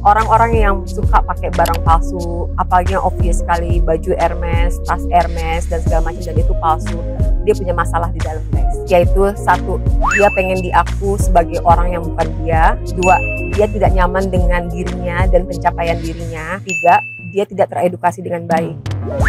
Orang-orang yang suka pakai barang palsu, apalagi yang obvious sekali, baju Hermes, tas Hermes, dan segala macam, dan itu palsu, dia punya masalah di dalam, guys. Yaitu satu, dia pengen diaku sebagai orang yang bukan dia. Dua, dia tidak nyaman dengan dirinya dan pencapaian dirinya. Tiga, dia tidak teredukasi dengan baik.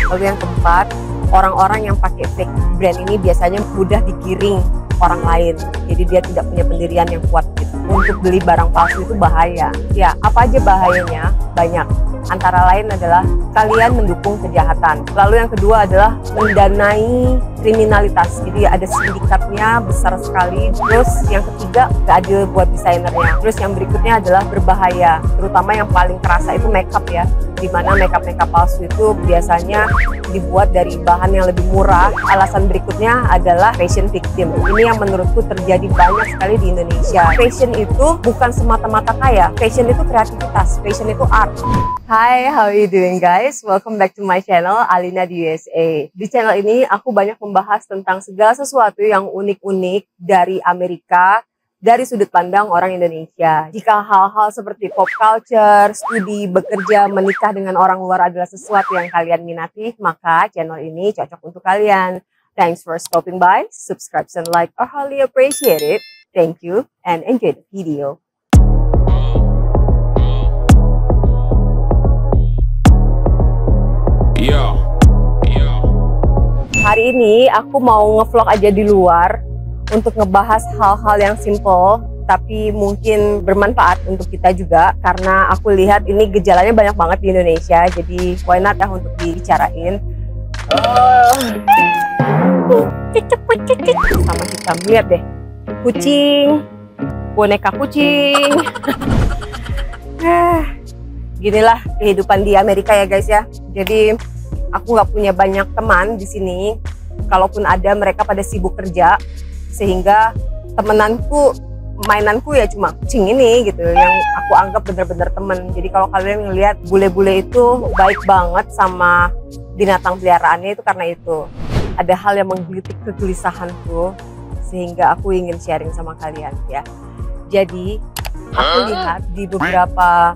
Lalu yang keempat, orang-orang yang pakai fake brand ini biasanya mudah digiring orang lain, jadi dia tidak punya pendirian yang kuat gitu. Untuk beli barang palsu itu bahaya. Ya, apa aja bahayanya? Banyak. Antara lain adalah kalian mendukung kejahatan. Lalu yang kedua adalah mendanai kriminalitas. Jadi ada sindikatnya besar sekali. Terus yang ketiga, gak adil buat desainernya. Terus yang berikutnya adalah berbahaya. Terutama yang paling kerasa itu makeup ya. Dimana makeup palsu itu biasanya dibuat dari bahan yang lebih murah. Alasan berikutnya adalah fashion victim. Ini yang menurutku terjadi banyak sekali di Indonesia. Fashion itu bukan semata-mata kaya. Fashion itu kreativitas. Fashion itu art. Hi, how are you doing guys? Welcome back to my channel, Alina di USA. Di channel ini aku banyak membahas tentang segala sesuatu yang unik-unik dari Amerika, dari sudut pandang orang Indonesia. Jika hal-hal seperti pop culture, studi, bekerja, menikah dengan orang luar adalah sesuatu yang kalian minati, maka channel ini cocok untuk kalian. Thanks for stopping by, subscribe and like are highly appreciated. Thank you and enjoy the video. Hari ini aku mau ngevlog aja di luar untuk ngebahas hal-hal yang simple tapi mungkin bermanfaat untuk kita juga, karena aku lihat ini gejalanya banyak banget di Indonesia, jadi why not ya untuk dibicarain. Sama kita lihat deh, kucing, boneka kucing. Ginilah kehidupan di Amerika ya guys ya. Jadi aku nggak punya banyak teman di sini. Kalaupun ada, mereka pada sibuk kerja, sehingga temenanku, mainanku ya cuma kucing ini gitu, yang aku anggap bener-bener temen. Jadi kalau kalian ngelihat bule-bule itu baik banget sama binatang peliharaannya, itu karena itu ada hal yang menggelitik kegelisahanku, sehingga aku ingin sharing sama kalian ya. Jadi aku lihat di beberapa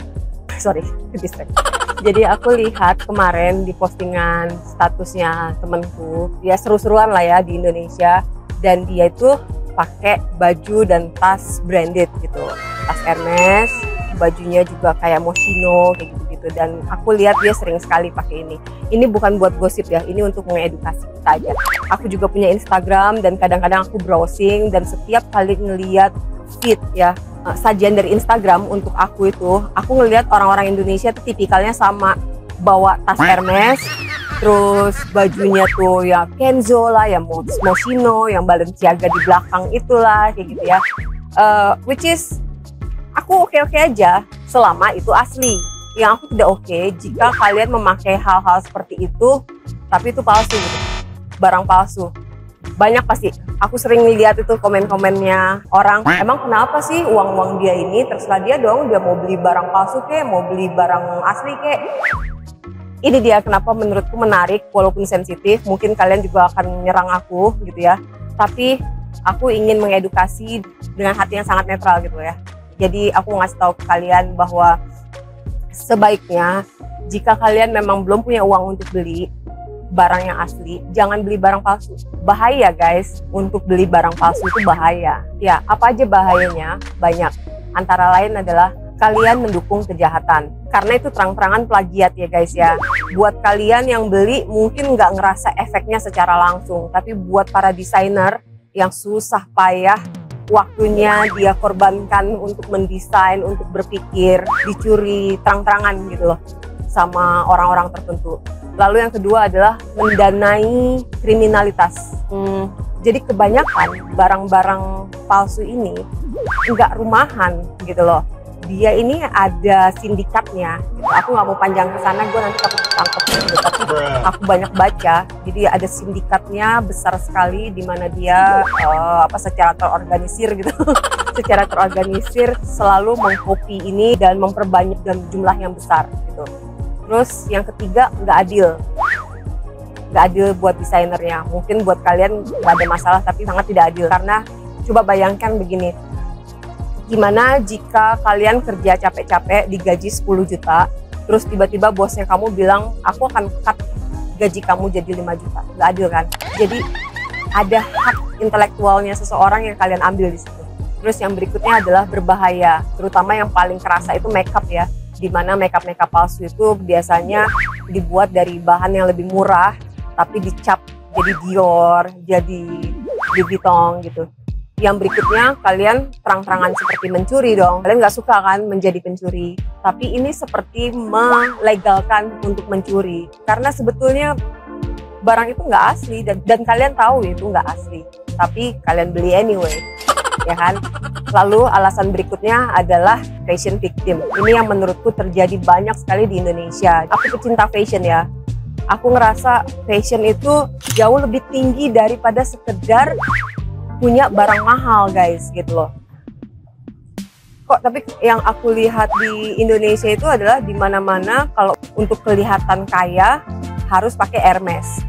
Jadi aku lihat kemarin di postingan statusnya temenku, dia seru-seruan lah ya di Indonesia, dan dia itu pakai baju dan tas branded gitu, tas Hermes, bajunya juga kayak Moschino kayak gitu-gitu, dan aku lihat dia sering sekali pakai ini. Ini bukan buat gosip ya, ini untuk mengedukasi kita aja. Aku juga punya Instagram dan kadang-kadang aku browsing, dan setiap kali ngeliat feed ya, sajian dari Instagram untuk aku itu, aku ngelihat orang-orang Indonesia tuh tipikalnya sama, bawa tas Hermes, terus bajunya tuh ya Kenzo lah, ya Moschino, yang Balenciaga di belakang itulah kayak gitu ya. Which is aku oke-oke aja selama itu asli. Yang aku tidak oke jika kalian memakai hal-hal seperti itu tapi itu palsu gitu, barang palsu. Banyak pasti, aku sering lihat itu komen-komennya orang, emang kenapa sih uang-uang dia ini, terserah dia dong, dia mau beli barang palsu kek, mau beli barang asli kek. Ini dia kenapa menurutku menarik, walaupun sensitif, mungkin kalian juga akan menyerang aku gitu ya, tapi aku ingin mengedukasi dengan hati yang sangat netral gitu ya. Jadi aku ngasih tahu ke kalian bahwa sebaiknya jika kalian memang belum punya uang untuk beli barang yang asli, jangan beli barang palsu. Bahaya guys, untuk beli barang palsu itu bahaya. Ya, apa aja bahayanya? Banyak. Antara lain adalah kalian mendukung kejahatan, karena itu terang-terangan plagiat ya guys ya. Buat kalian yang beli mungkin nggak ngerasa efeknya secara langsung, tapi buat para desainer yang susah payah, waktunya dia korbankan untuk mendesain, untuk berpikir, dicuri terang-terangan gitu loh sama orang-orang tertentu. Lalu yang kedua adalah mendanai kriminalitas. Jadi kebanyakan barang-barang palsu ini nggak rumahan gitu loh. Dia ini ada sindikatnya. Gitu. Aku nggak mau panjang ke sana, gue nanti takut ketangkep gitu. Tapi aku banyak baca, jadi ada sindikatnya besar sekali, di mana dia secara terorganisir gitu. Secara terorganisir selalu mengcopy ini dan memperbanyak dalam jumlah yang besar gitu. Terus yang ketiga, nggak adil buat desainernya. Mungkin buat kalian nggak ada masalah, tapi sangat tidak adil. Karena coba bayangkan begini, Gimana jika kalian kerja capek-capek digaji 10 juta, terus tiba-tiba bosnya kamu bilang, aku akan cut gaji kamu jadi 5 juta. Nggak adil kan? Jadi ada hak intelektualnya seseorang yang kalian ambil di situ. Terus yang berikutnya adalah berbahaya, terutama yang paling kerasa itu makeup ya. Dimana makeup palsu itu biasanya dibuat dari bahan yang lebih murah, tapi dicap jadi Dior, jadi Louis Vuitton gitu. Yang berikutnya, kalian terang-terangan seperti mencuri dong. Kalian nggak suka kan menjadi pencuri. Tapi ini seperti melegalkan untuk mencuri. Karena sebetulnya barang itu nggak asli dan kalian tahu itu nggak asli. Tapi kalian beli anyway, ya kan? Lalu alasan berikutnya adalah fashion victim. Ini yang menurutku terjadi banyak sekali di Indonesia. Aku pecinta fashion ya. Aku ngerasa fashion itu jauh lebih tinggi daripada sekedar punya barang mahal guys gitu loh. Kok tapi yang aku lihat di Indonesia itu adalah di mana-mana kalau untuk kelihatan kaya harus pakai Hermes,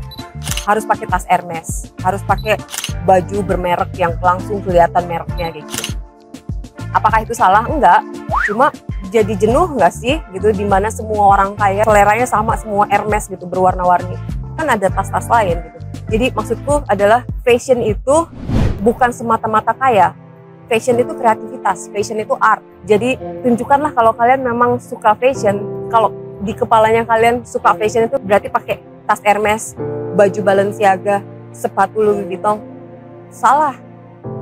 harus pakai tas Hermes, harus pakai baju bermerek yang langsung kelihatan mereknya gitu. Apakah itu salah? Enggak, cuma jadi jenuh nggak sih gitu, dimana semua orang kaya seleranya sama semua Hermes gitu berwarna-warni, kan ada tas-tas lain gitu. Jadi maksudku adalah fashion itu bukan semata-mata kaya, fashion itu kreativitas, fashion itu art. Jadi tunjukkanlah kalau kalian memang suka fashion. Kalau di kepalanya kalian suka fashion itu berarti pakai tas Hermes, baju Balenciaga, sepatu Louis Vuitton. Salah.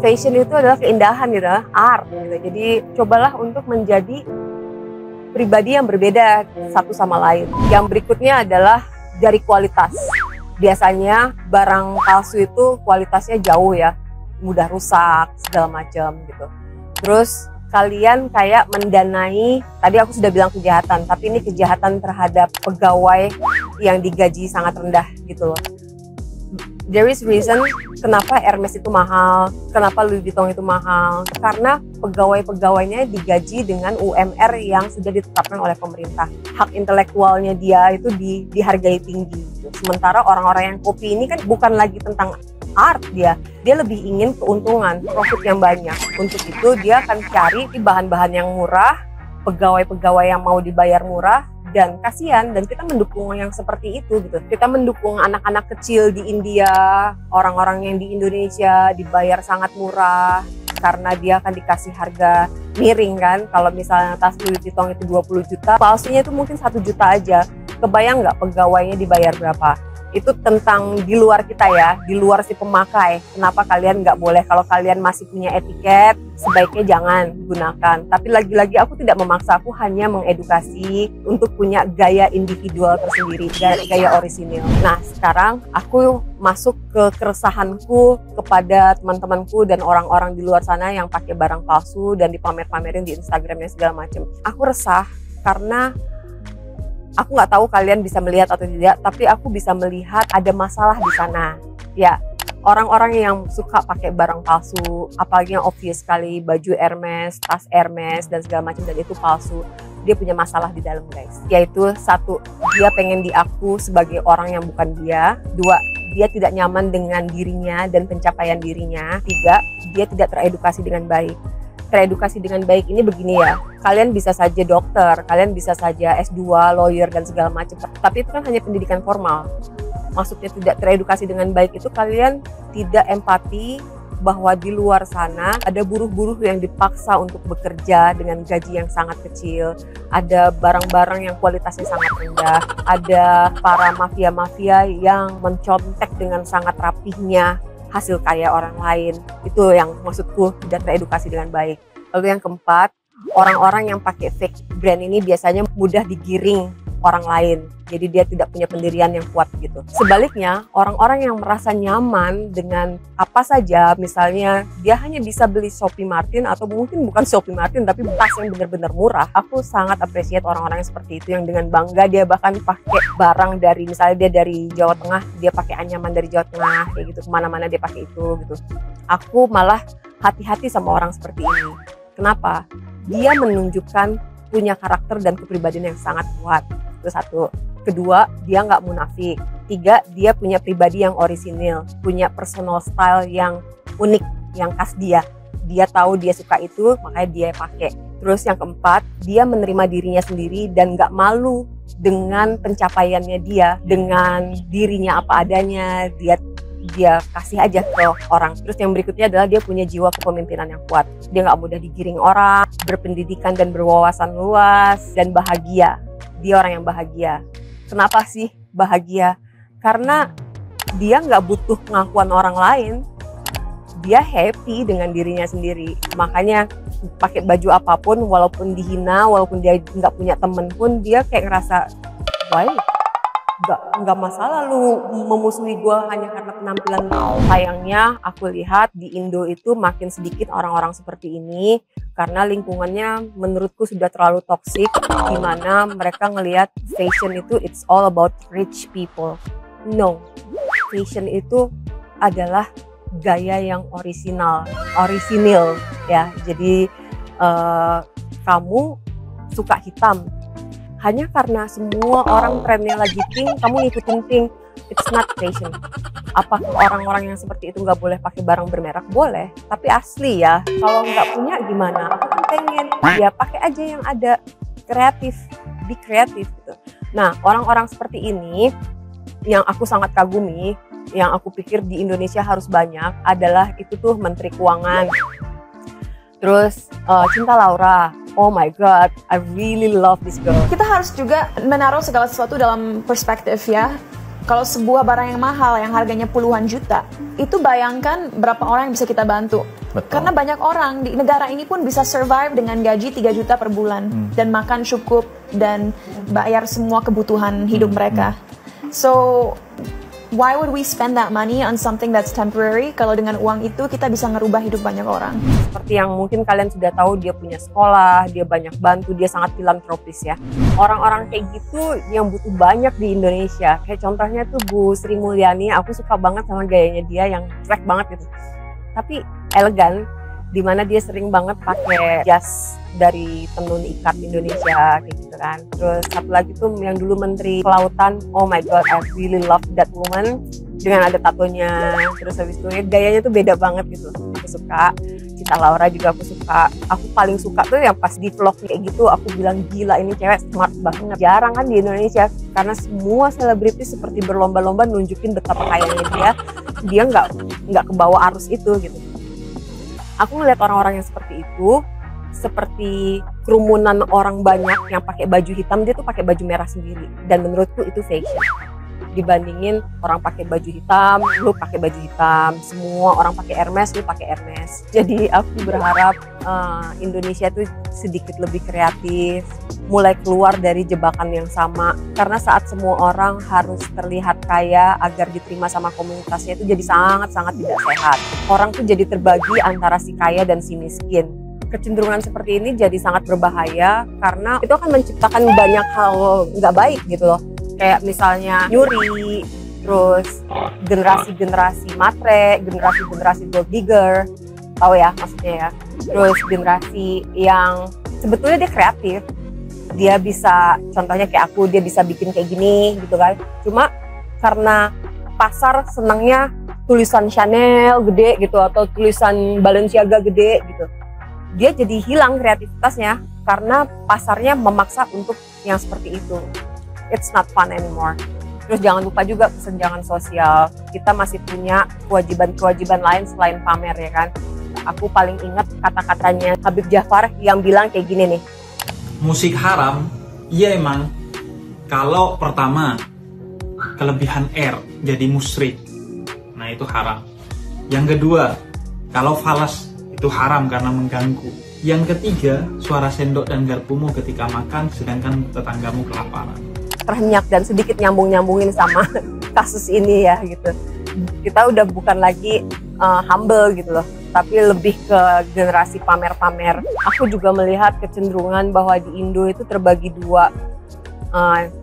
Fashion itu adalah keindahan gitu, art gitu. Jadi cobalah untuk menjadi pribadi yang berbeda satu sama lain. Yang berikutnya adalah dari kualitas. Biasanya barang palsu itu kualitasnya jauh ya, mudah rusak segala macam gitu. Terus kalian kayak mendanai, tadi aku sudah bilang kejahatan, tapi ini kejahatan terhadap pegawai yang digaji sangat rendah gitu loh. There is reason kenapa Hermes itu mahal, kenapa Louis Vuitton itu mahal, karena pegawai-pegawainya digaji dengan UMR yang sudah ditetapkan oleh pemerintah. Hak intelektualnya dia itu dihargai tinggi. Sementara orang-orang yang kopi ini kan bukan lagi tentang art, dia lebih ingin keuntungan, profit yang banyak. Untuk itu dia akan cari bahan-bahan yang murah, pegawai-pegawai yang mau dibayar murah, dan kasihan, dan kita mendukung yang seperti itu gitu. Kita mendukung anak-anak kecil di India, orang-orang yang di Indonesia dibayar sangat murah karena dia akan dikasih harga miring kan. Kalau misalnya tas Louis Vuitton itu 20 juta, palsunya itu mungkin 1 juta aja. Kebayang nggak pegawainya dibayar berapa? Itu tentang di luar kita ya, di luar si pemakai. Kenapa kalian nggak boleh? Kalau kalian masih punya etiket, sebaiknya jangan gunakan. Tapi lagi-lagi aku tidak memaksa, aku hanya mengedukasi untuk punya gaya individual tersendiri, gaya orisinil. Nah sekarang aku masuk ke keresahanku kepada teman-temanku dan orang-orang di luar sana yang pakai barang palsu dan dipamer-pamerin di Instagramnya segala macam. Aku resah karena aku nggak tahu kalian bisa melihat atau tidak, tapi aku bisa melihat ada masalah di sana. Ya, orang-orang yang suka pakai barang palsu, apalagi yang obvious sekali, baju Hermes, tas Hermes, dan segala macam, dan itu palsu. Dia punya masalah di dalam guys. Yaitu satu, dia pengen diaku sebagai orang yang bukan dia. Dua, dia tidak nyaman dengan dirinya dan pencapaian dirinya. Tiga, dia tidak teredukasi dengan baik. Teredukasi dengan baik ini begini ya, kalian bisa saja dokter, kalian bisa saja S2, lawyer dan segala macam, tapi itu kan hanya pendidikan formal. Maksudnya tidak teredukasi dengan baik itu kalian tidak empati bahwa di luar sana ada buruh-buruh yang dipaksa untuk bekerja dengan gaji yang sangat kecil, ada barang-barang yang kualitasnya sangat rendah, ada para mafia-mafia yang mencontek dengan sangat rapihnya hasil kaya orang lain. Itu yang maksudku tidak teredukasi dengan baik. Lalu yang keempat, orang-orang yang pakai fake brand ini biasanya mudah digiring orang lain. Jadi dia tidak punya pendirian yang kuat gitu. Sebaliknya, orang-orang yang merasa nyaman dengan apa saja, misalnya dia hanya bisa beli Sophie Martin atau mungkin bukan Sophie Martin tapi tas yang benar-benar murah. Aku sangat appreciate orang-orang yang seperti itu, yang dengan bangga dia bahkan pakai barang dari, misalnya dia dari Jawa Tengah, dia pakai anyaman dari Jawa Tengah kayak gitu, kemana-mana dia pakai itu gitu. Aku malah hati-hati sama orang seperti ini. Kenapa? Dia menunjukkan punya karakter dan kepribadian yang sangat kuat. Itu satu. Kedua, dia nggak munafik. Tiga, dia punya pribadi yang orisinil, punya personal style yang unik, yang khas dia. dia tahu dia suka itu, makanya dia pakai. Terus yang keempat, dia menerima dirinya sendiri dan nggak malu dengan pencapaiannya dia, dengan dirinya apa adanya, dia kasih aja ke orang. Terus yang berikutnya adalah dia punya jiwa kepemimpinan yang kuat. Dia nggak mudah digiring orang, berpendidikan dan berwawasan luas, dan bahagia. Dia orang yang bahagia. Kenapa sih bahagia? Karena dia nggak butuh pengakuan orang lain. Dia happy dengan dirinya sendiri. Makanya pakai baju apapun, walaupun dihina, walaupun dia nggak punya temen pun, dia kayak ngerasa, why? Nggak masalah lu memusuhi gue hanya karena penampilan. Sayangnya aku lihat di Indo itu makin sedikit orang-orang seperti ini, karena lingkungannya menurutku sudah terlalu toksik, di mana mereka ngelihat fashion itu it's all about rich people. No, fashion itu adalah gaya yang orisinil ya. Jadi kamu suka hitam hanya karena semua orang trennya lagi pink, kamu ngikutin pink. It's not fashion. Apa orang-orang yang seperti itu nggak boleh pakai barang bermerek? Boleh, tapi asli ya. Kalau nggak punya gimana? Aku kan pengen, ya pakai aja yang ada. Kreatif, be kreatif gitu. Nah, orang-orang seperti ini yang aku sangat kagumi, yang aku pikir di Indonesia harus banyak, adalah itu tuh Menteri Keuangan. Terus Cinta Laura, oh my god, I really love this girl. Kita harus juga menaruh segala sesuatu dalam perspektif ya. Kalau sebuah barang yang mahal yang harganya puluhan juta, itu bayangkan berapa orang yang bisa kita bantu. Betul. Karena banyak orang di negara ini pun bisa survive dengan gaji 3 juta per bulan dan makan cukup dan bayar semua kebutuhan hidup mereka. So why would we spend that money on something that's temporary kalau dengan uang itu kita bisa ngerubah hidup banyak orang? Seperti yang mungkin kalian sudah tahu, dia punya sekolah, dia banyak bantu, dia sangat filantropis ya. Orang-orang kayak gitu yang butuh banyak di Indonesia. Kayak contohnya tuh Bu Sri Mulyani, aku suka banget sama gayanya dia yang cuek banget gitu. Tapi elegan, dimana dia sering banget pakai jas dari tenun ikat Indonesia kayak gitu kan. Terus satu lagi tuh yang dulu Menteri Kelautan, oh my god, I really love that woman, dengan ada tatonya. Terus habis itu ya, gayanya tuh beda banget gitu, aku suka. Cinta Laura juga aku suka. Aku paling suka tuh yang pas di vlog kayak gitu, aku bilang gila ini cewek smart banget. Jarang kan di Indonesia, karena semua selebritis seperti berlomba-lomba nunjukin betapa kayanya dia nggak kebawa arus itu gitu. Aku ngeliat orang-orang yang seperti itu, seperti kerumunan orang banyak yang pakai baju hitam, dia tuh pakai baju merah sendiri. Dan menurutku itu fashion. Dibandingin orang pakai baju hitam, lu pakai baju hitam, semua orang pakai Hermes, lu pakai Hermes. Jadi aku berharap Indonesia tuh sedikit lebih kreatif, mulai keluar dari jebakan yang sama. Karena saat semua orang harus terlihat kaya agar diterima sama komunitasnya, itu jadi sangat-sangat tidak sehat. Orang tuh jadi terbagi antara si kaya dan si miskin. Kecenderungan seperti ini jadi sangat berbahaya karena itu akan menciptakan banyak hal nggak baik gitu loh. Kayak misalnya nyuri, terus generasi-generasi matre, generasi-generasi gold digger, tahu ya maksudnya ya. Terus generasi yang sebetulnya dia kreatif, dia bisa, contohnya kayak aku, dia bisa bikin kayak gini gitu kan. Cuma karena pasar senangnya tulisan Chanel gede gitu atau tulisan Balenciaga gede gitu, dia jadi hilang kreativitasnya karena pasarnya memaksa untuk yang seperti itu. It's not fun anymore. Terus jangan lupa juga kesenjangan sosial. Kita masih punya kewajiban-kewajiban lain selain pamer ya kan. Aku paling ingat kata-katanya Habib Jafar yang bilang kayak gini nih. Musik haram, iya emang. Kalau pertama, kelebihan air jadi musyrik. Nah itu haram. Yang kedua, kalau falas itu haram karena mengganggu. Yang ketiga, suara sendok dan garpumu ketika makan sedangkan tetanggamu kelaparan. Terhenyak dan sedikit nyambung-nyambungin sama kasus ini ya gitu. Kita udah bukan lagi humble gitu loh, tapi lebih ke generasi pamer-pamer. Aku juga melihat kecenderungan bahwa di Indo itu terbagi dua.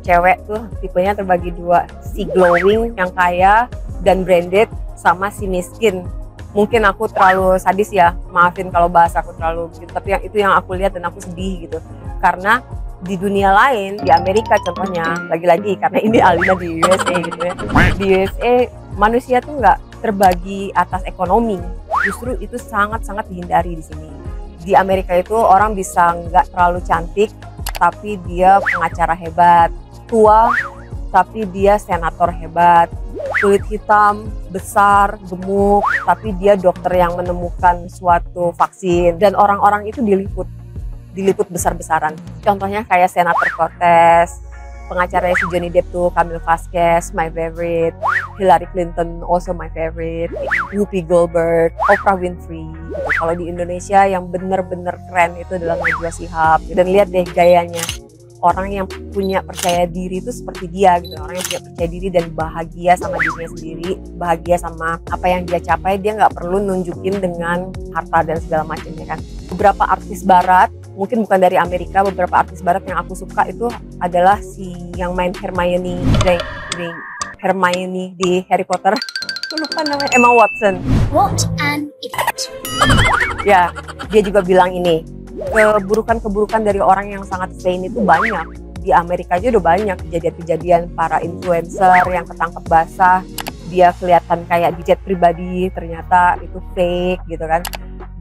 Cewek tuh tipenya terbagi dua, si glowing yang kaya dan branded sama si miskin. Mungkin aku terlalu sadis ya, maafin kalau bahasa aku terlalu gitu, tapi itu yang aku lihat dan aku sedih gitu. Karena di dunia lain, di Amerika contohnya, lagi-lagi karena ini Alina di USA gitu ya. Di USA manusia tuh nggak terbagi atas ekonomi, Justru itu sangat-sangat dihindari di sini. Di Amerika itu orang bisa nggak terlalu cantik, tapi dia pengacara hebat, tua, tapi dia senator hebat, kulit hitam, besar, gemuk, tapi dia dokter yang menemukan suatu vaksin. Dan orang-orang itu diliput besar-besaran. Contohnya kayak Senator Cortez, pengacaranya si Johnny Depp tuh, Camille Vasquez, my favorite, Hillary Clinton also my favorite, Whoopi Goldberg, Oprah Winfrey. Kalau di Indonesia yang bener-bener keren itu adalah Najwa Shihab. Dan lihat deh gayanya. Orang yang punya percaya diri itu seperti dia gitu. Orang yang punya percaya diri dan bahagia sama dirinya sendiri, bahagia sama apa yang dia capai, dia nggak perlu nunjukin dengan harta dan segala macamnya kan. Beberapa artis barat, mungkin bukan dari Amerika, beberapa artis barat yang aku suka itu adalah si yang main Hermione di Harry Potter. Aku lupa namanya, Emma Watson. What an idiot. Ya, dia juga bilang ini. Keburukan-keburukan dari orang yang sangat vain itu banyak. Di Amerika aja udah banyak kejadian-kejadian para influencer yang ketangkep basah, dia kelihatan kayak di jet pribadi, ternyata itu fake gitu kan,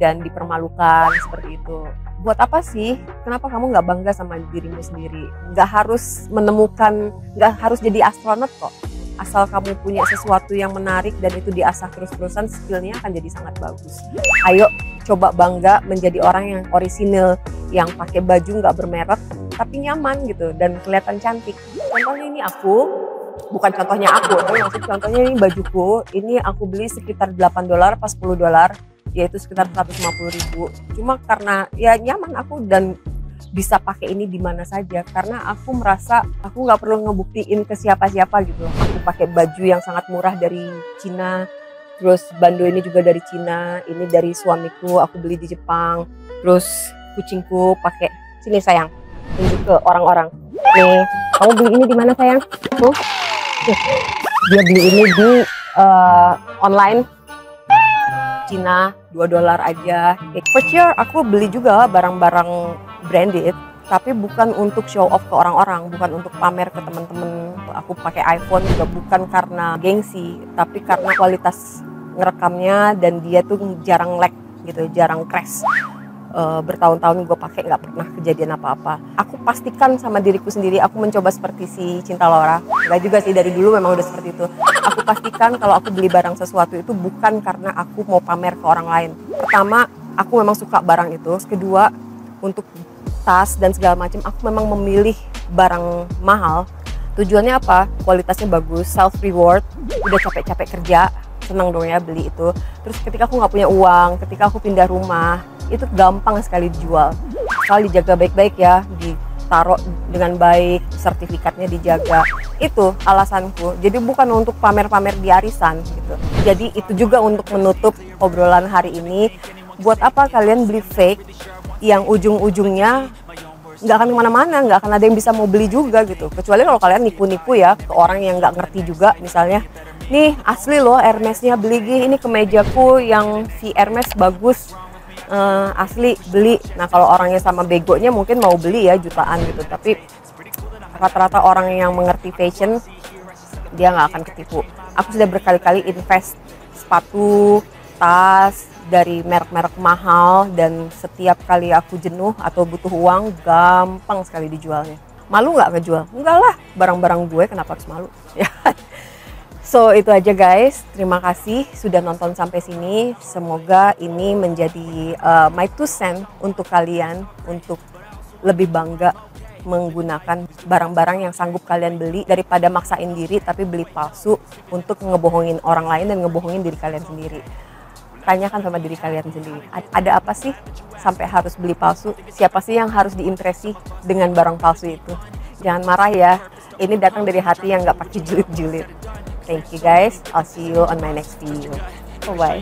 dan dipermalukan seperti itu. Buat apa sih? Kenapa kamu nggak bangga sama dirimu sendiri? Nggak harus nggak harus jadi astronot kok. Asal kamu punya sesuatu yang menarik dan itu diasah terus-terusan, skillnya akan jadi sangat bagus. Ayo coba bangga menjadi orang yang orisinil, yang pakai baju nggak bermerek tapi nyaman gitu dan kelihatan cantik. Contohnya ini aku, bukan contohnya aku, tapi maksud contohnya ini bajuku. Ini aku beli sekitar $8 pas $10, yaitu sekitar 150.000. Cuma karena ya nyaman aku dan bisa pakai ini di mana saja, karena aku merasa aku nggak perlu ngebuktiin ke siapa-siapa gitu loh. Aku pakai baju yang sangat murah dari Cina, terus bando ini juga dari Cina, ini dari suamiku, aku beli di Jepang. Terus kucingku pakai, sini sayang, tunjuk ke orang-orang. Nih, kamu beli ini di mana sayang? Tuh, dia beli ini di online Cina, $2 aja. For sure, aku beli juga barang-barang branded, tapi bukan untuk show off ke orang-orang, bukan untuk pamer ke teman-teman. Aku pakai iPhone juga bukan karena gengsi, tapi karena kualitas ngerekamnya dan dia tuh jarang lag gitu, jarang crash. Bertahun-tahun gue pakai nggak pernah kejadian apa-apa. Aku pastikan sama diriku sendiri, aku mencoba seperti si Cinta Laura. Nggak juga sih, dari dulu memang udah seperti itu. Aku pastikan kalau aku beli barang sesuatu itu bukan karena aku mau pamer ke orang lain. Pertama, aku memang suka barang itu. Kedua, untuk tas dan segala macam, aku memang memilih barang mahal. Tujuannya apa? Kualitasnya bagus, self reward. Udah capek-capek kerja, senang dong ya beli itu. Terus ketika aku nggak punya uang, ketika aku pindah rumah, itu gampang sekali dijual. Kalau dijaga baik-baik ya, ditaruh dengan baik, sertifikatnya dijaga. Itu alasanku. Jadi bukan untuk pamer-pamer di arisan gitu. Jadi itu juga untuk menutup obrolan hari ini. Buat apa kalian beli fake yang ujung-ujungnya nggak akan kemana-mana, nggak akan ada yang bisa mau beli juga gitu. Kecuali kalau kalian nipu-nipu ya ke orang yang nggak ngerti juga, misalnya, nih asli loh Hermesnya, beli gini, ini kemejaku yang si Hermes bagus, asli, beli. Nah kalau orangnya sama begonya mungkin mau beli ya jutaan gitu, tapi rata-rata orang yang mengerti fashion dia nggak akan ketipu. Aku sudah berkali-kali invest sepatu, tas dari merek-merek mahal, dan setiap kali aku jenuh atau butuh uang gampang sekali dijualnya. Malu nggak ngejual? Enggak lah, barang-barang gue kenapa harus malu? So itu aja guys, terima kasih sudah nonton sampai sini. Semoga ini menjadi my 2 cents untuk kalian untuk lebih bangga menggunakan barang-barang yang sanggup kalian beli daripada maksain diri tapi beli palsu untuk ngebohongin orang lain dan ngebohongin diri kalian sendiri. Tanyakan sama diri kalian sendiri, ada apa sih sampai harus beli palsu? Siapa sih yang harus diimpresi dengan barang palsu itu? Jangan marah ya, ini datang dari hati yang gak pakai julid-julid. Thank you guys, I'll see you on my next video. Bye bye.